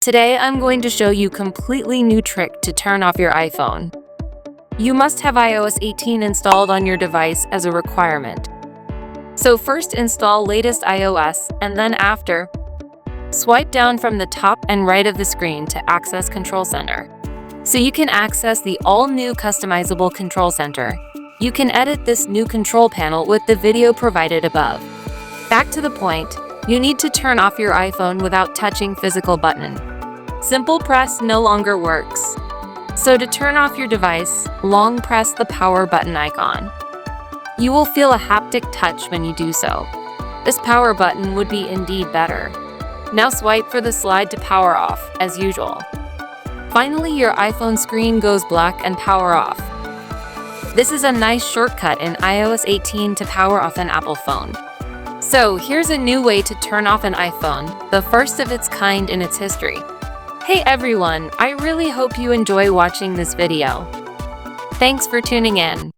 Today, I'm going to show you a completely new trick to turn off your iPhone. You must have iOS 18 installed on your device as a requirement. So first install latest iOS, and then after, swipe down from the top and right of the screen to access Control Center. So you can access the all-new customizable Control Center. You can edit this new control panel with the video provided above. Back to the point, you need to turn off your iPhone without touching physical button. Simple press no longer works. So to turn off your device, long press the power button icon. You will feel a haptic touch when you do so. This power button would be indeed better. Now swipe for the slide to power off, as usual. Finally, your iPhone screen goes black and power off. This is a nice shortcut in iOS 18 to power off an Apple phone. So here's a new way to turn off an iPhone, the first of its kind in its history. Hey everyone, I really hope you enjoy watching this video. Thanks for tuning in.